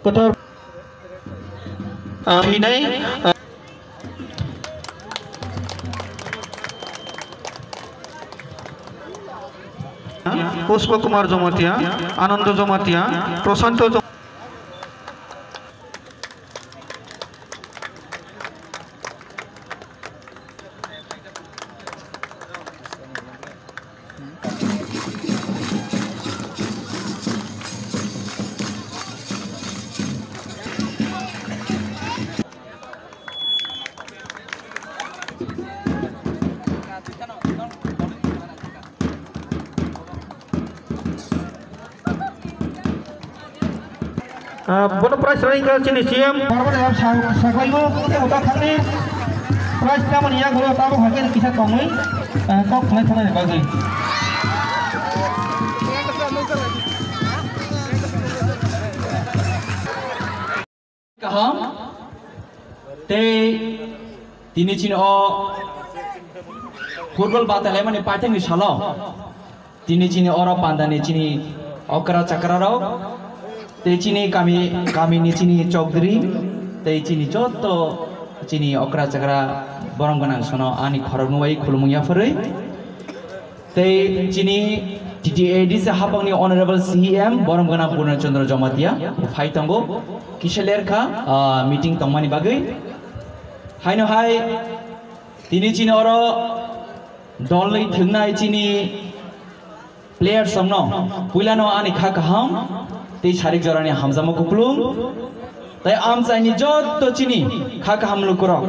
Kotor ini Pushpa Kumar Jomatia, Anando Jomatia, Prosanto Bono prize running ke sini siam. Baru dalam saklaimu kita udah kali prize kamu ni yang kalau tahu hasil kisah kamu, kau kena bagi. Kaham, te tini cini football batalai mana pateng di salah. Tini cini orang pandai cini okra cakra rau. Te cini kami ni cini cokdri, te cini coto cini okra cakra borong ganang sono ani khorok nuai khulung ya fere. Te cini TTAD se habang ni honorable CM borong ganang Purna Chandra Jomatia, hai tanggo kisah ka meeting tangmani bagai. Hai no hai, tini cini orang dolai thungnai cini player somno, pulano ani kaham. Te sharik jorani hamza mo kuplung tai amsa ni jot to chini khaka hamlu kuro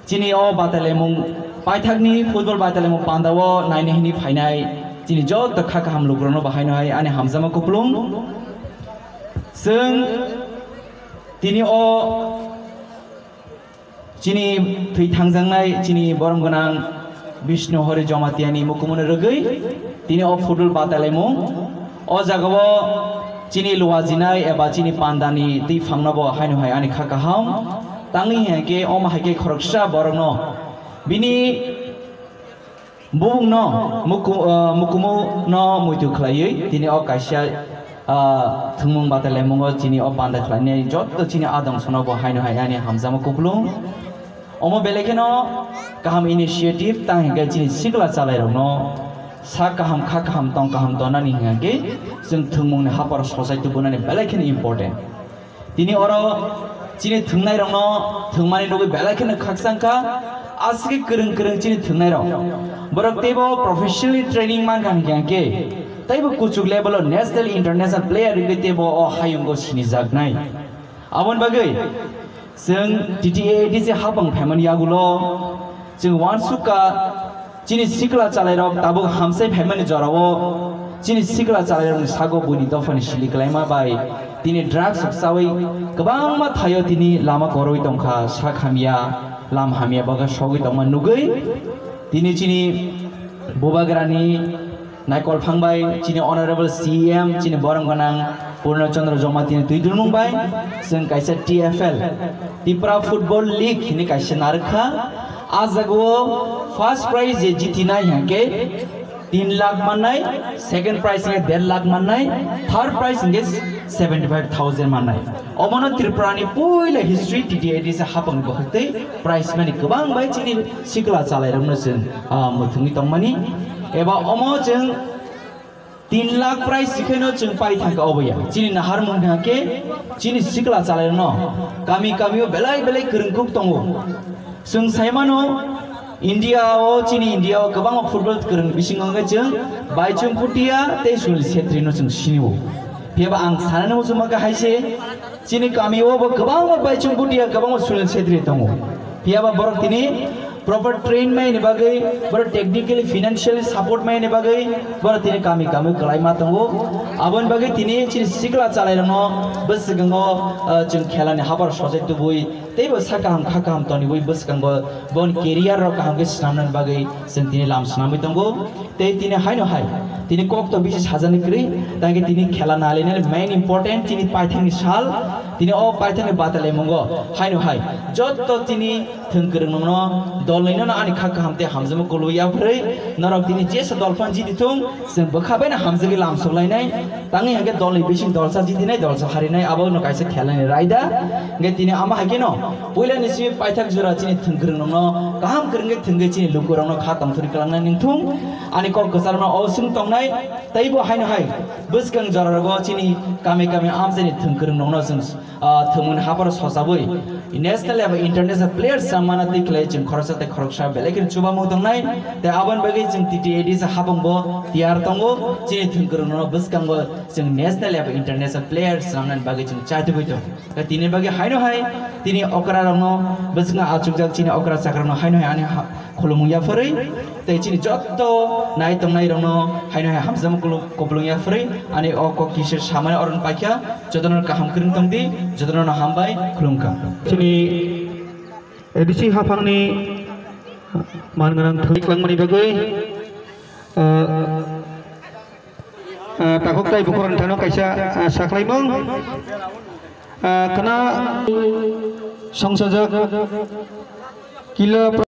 chini o batale mung paithakni football batale mo pandawo naine hini phainai chini jot to khaka hamlu kuro no bahai no hai ani hamza mo kuplung sung tini o chini thui thangjangnai chini borom gonang Vishnu Hori Jomatiani mukumune rogei tini o football batale mo o jagawo Cini luwajinai eba cini pandani ti fangnabo hainu hai ani khakaham tangi heke oma heke khoroksa borongno bini bung no mukumu no muitu khlai tini o kaisya thumung batale mungo cini o panda khlai jot to cini adang sonobo hainu hai ani hamzama kuplung omo belekeno kaham initiative tang heke cini sigla chalai rongno sakaham khakaham tongkaham donani hingage जों थुंमुंनि hopper society बनाने बेलायखेन important दिनै अरो चिनि थुंनाय रंनो थुंमानि लोगो बेलायखेन खाकसांका आसके गोरों चिनि थुंनाय रं बरक तेबो professionally training मान गान ग्याके तैबो कुचुक level national international player रिगे तेबो हायुंगो सिनि जागनाय आबन बागै जों TTAD से हाबं फेमन यागुलो जों वानसुका चिनि सिकला चालाय रं ताबो हामसे फेमन जरावो Cini sikla calaran sago buni dofani silikalaima bai tini drugs sawi kebang ma thayo tini lama koroi tongkha sakhamia lam hamia baga sogi tongma nugui tini cini bobagrani naikol phangbai cini honorable CM cini borong ganang Purna Chandra Jomatia tui durmung bai seng kaisa TFL Tipra Football League ini kaisa narkha azago first prize je jitina yake 3 lakh माननाय second price ने 1.5 लाख माननाय third price ने 75,000 माननाय अमनो त्रिपुरानि पहिले history TTAD से हापं बखते price माने गोबां bye चिनि सिकला चालायरनो जों मुथुंनि तंमानि एबा अमो जों 3 लाख प्राइस सिखैनो जों पाइ थांका अबया चिनि नाहार मुंधाके चिनि सिकला चालायरनो गामि गामियाव बेलाय बेलाय गोरोंखौ दङो जों सायमानो India o cini India o kebang football kereng bising angga jeng baicung putia teh sul setri no jeng siniwo piaba ang sana no cuma ke haise cini kami o kebang baicung putia kebang sul setri tongo piaba borok tini proper train mai ne bagai bar technically financial support mai ne bagai bar tini kami kelai ma tongo abon bagai tini cini sikla calai rano bus gango jeng khela ne habar sojai tu bui teibo sakam khakam toni bui bus gango bon career ro kaham ge snamnan bagai sen tini lam snami tongo tei tini haino hai tini kok to bishi sajani kri tangi tini khela nalene main important tini paithang sal tini o paithani batalai mongo haino hai jotto tini thungkrung no dol no ani khak hamte hamjamo koluya bhrei norok tini jesa dolphan jiditung जों बखाबाय ना हामजोगे लामसलायनाय तांनि हागे दल बेसिं दलसा जिदिनाय दलसा हारिनाय आबो न कायसे खेलानि रायदा गे तिनि आमा हागे न पहिला निसि पाइथाक जुरा चिनि थंग्रं न गाहाम करंगे थंगे चिनि लुकुराव न खातम थुरि खालामनाय निंथुं आनि क गसार न औसुं तंनाय तैबो हायनो हाय बसगां जरारगो चिनि कामे कामे आमजेनि थंग्रं न जों थमन हापर ससाबै नेशनल एबा इंटरनेशनल प्लेयर्स सामाना तिखलाय जों खरसाते खरकसा बेलेकिन चुबा मदंनाय ते आबन बगे जों टिटिएडि सा हाबंबो तियार तंगो चिनि थंग्रं न बसगांबो जों नेशनल एबा इंटरनेशनल प्लेयर्स सामनान बगे जों चाइतबैतो तिनि बगे हायनो हाय तिनि अकरा रंनो बसगा आचुकजाक चिनि अकरा साकरन हायनो हाय आनि खुलुमुया फरै ते चिनि जत्तो नाय तंनाय रंनो हायनो हाय हामजाम कबलुया फरै आनि अक किसे सामाय अरन पाख्या जदन काहाम करन तंदि जदन हामबाय खुलुमका चिनि एडिसि हाफांनि मानगोनां थैख्लांमनि बगै takok tai bukuran tano kaisa saklai mong kena songsajak kila